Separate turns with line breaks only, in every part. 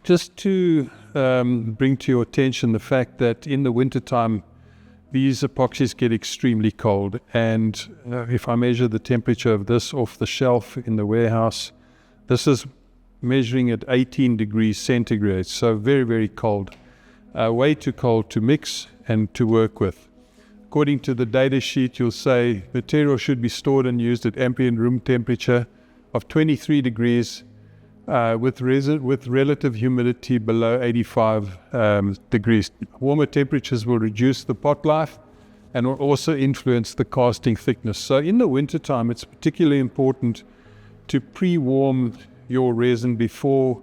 Just to bring to your attention the fact that in the wintertime, these epoxies get extremely cold. And if I measure the temperature of this off the shelf in the warehouse, this is measuring at 18 degrees centigrade. So very, very cold. Way too cold to mix and to work with. According to the data sheet, you'll say material should be stored and used at ambient room temperature of 23 degrees with relative humidity below 85 degrees. Warmer temperatures will reduce the pot life and will also influence the casting thickness. So in the wintertime, it's particularly important to pre-warm your resin before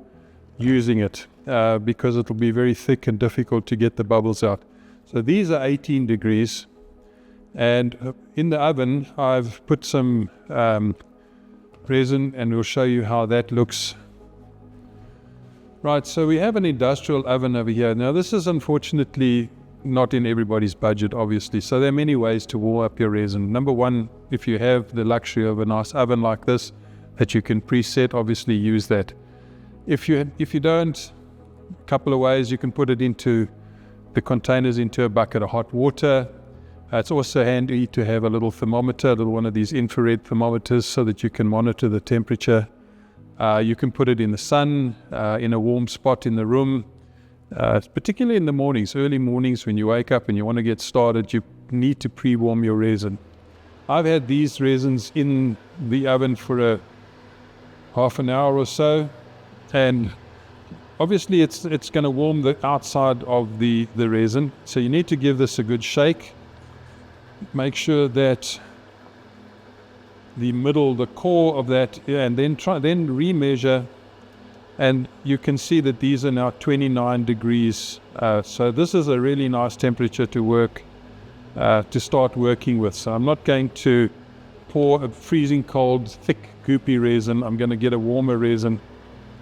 using it because it will be very thick and difficult to get the bubbles out. So these are 18 degrees, and in the oven I've put some resin, and we'll show you how that looks. Right, so we have an industrial oven over here. Now this is unfortunately not in everybody's budget, obviously. So there are many ways to warm up your resin. Number one, if you have the luxury of a nice oven like this that you can preset, obviously use that. If you don't, a couple of ways. You can put it into the containers into a bucket of hot water. It's also handy to have a little thermometer, a little one of these infrared thermometers, so that you can monitor the temperature. You can put it in the sun, in a warm spot in the room, particularly in the mornings, early mornings when you wake up and you want to get started. You need to pre-warm your resin. I've had these resins in the oven for a half an hour or so, and obviously it's going to warm the outside of the resin, so you need to give this a good shake. Make sure that the middle, the core of that, and then remeasure, and you can see that these are now 29 degrees. So this is a really nice temperature to work, to start working with. So I'm not going to pour a freezing cold, thick, goopy resin. I'm going to get a warmer resin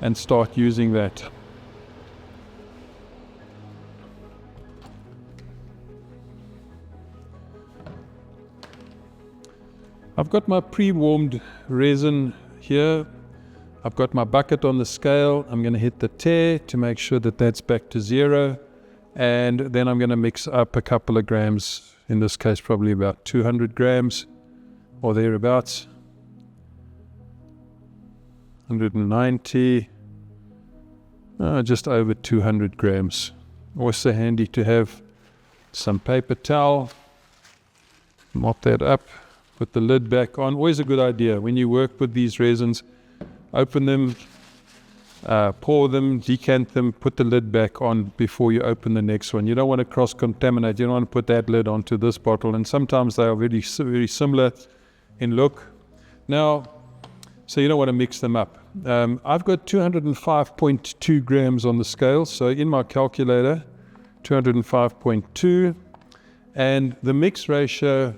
and start using that. I've got my pre-warmed resin here. I've got my bucket on the scale. I'm going to hit the tare to make sure that that's back to 0. And then I'm going to mix up a couple of grams, in this case probably about 200 grams or thereabouts. 190, just over 200 grams. Also handy to have some paper towel. Mop that up. Put the lid back on. Always a good idea when you work with these resins. Open them, pour them, decant them, put the lid back on before you open the next one. You don't want to cross-contaminate. You don't want to put that lid onto this bottle, and sometimes they are very, very similar in look. Now, so you don't want to mix them up. I've got 205.2 grams on the scale, so in my calculator, 205.2, and the mix ratio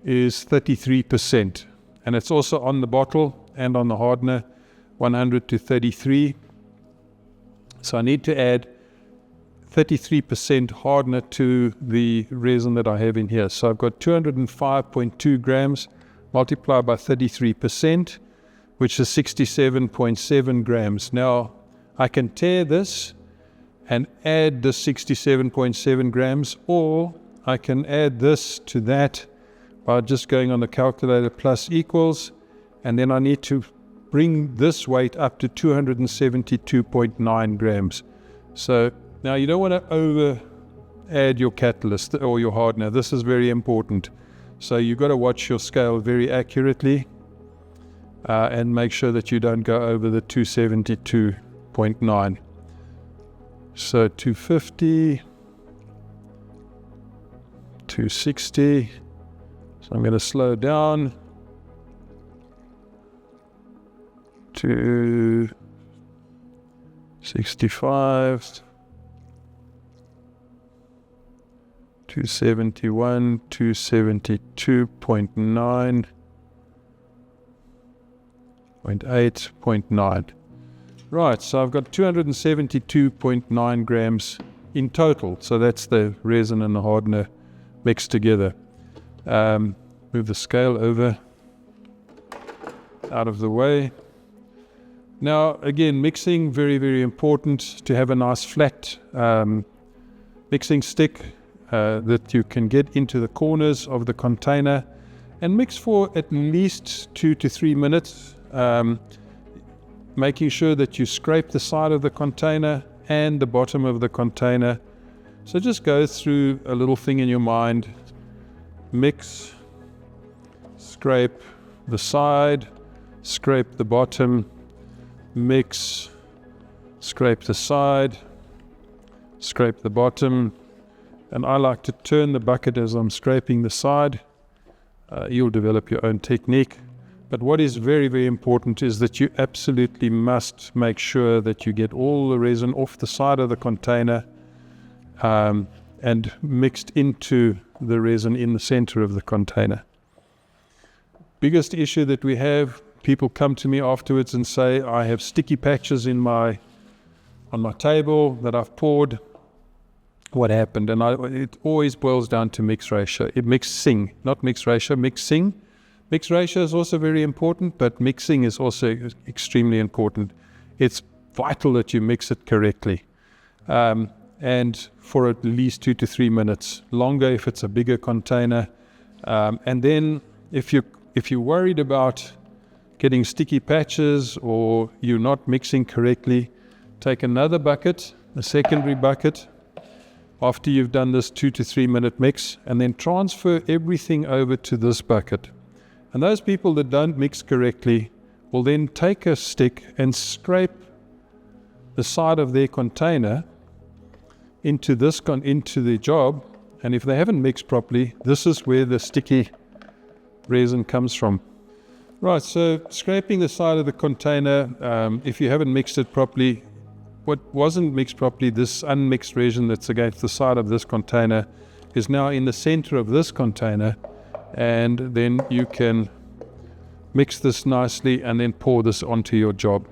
is 33%, and it's also on the bottle and on the hardener, 100 to 33. So I need to add 33% hardener to the resin that I have in here. So I've got 205.2 grams multiplied by 33%, which is 67.7 grams. Now I can tare this and add the 67.7 grams, or I can add this to that by just going on the calculator plus equals, and then I need to bring this weight up to 272.9 grams. So now you don't want to over add your catalyst or your hardener. This is very important. So you've got to watch your scale very accurately and make sure that you don't go over the 272.9. So 250, 260. So I'm going to slow down to 65, 271, 272.9, 0.8, 0.9. Right, so I've got 272.9 grams in total. So that's the resin and the hardener mixed together. Move the scale over out of the way. Now, again, mixing, very, very important to have a nice flat mixing stick that you can get into the corners of the container and mix for at least 2 to 3 minutes, making sure that you scrape the side of the container and the bottom of the container. So just go through a little thing in your mind: mix, scrape the side, scrape the bottom, mix, scrape the side, scrape the bottom. And I like to turn the bucket as I'm scraping the side. You'll develop your own technique. But what is very, very important is that you absolutely must make sure that you get all the resin off the side of the container and mixed into the resin in the center of the container. Biggest issue that we have, people come to me afterwards and say, I have sticky patches on my table that I've poured. What happened? And it always boils down to mix ratio. Mixing, not mix ratio, mixing. Mix ratio is also very important, but mixing is also extremely important. It's vital that you mix it correctly. And for at least 2 to 3 minutes, longer if it's a bigger container. And then if you're worried about getting sticky patches or you're not mixing correctly, take another bucket, a secondary bucket, after you've done this 2 to 3 minute mix, and then transfer everything over to this bucket. And those people that don't mix correctly will then take a stick and scrape the side of their container into the job, and if they haven't mixed properly, this is where the sticky resin comes from. Right, so scraping the side of the container, if you haven't mixed it properly, what wasn't mixed properly, this unmixed resin that's against the side of this container is now in the center of this container, and then you can mix this nicely and then pour this onto your job.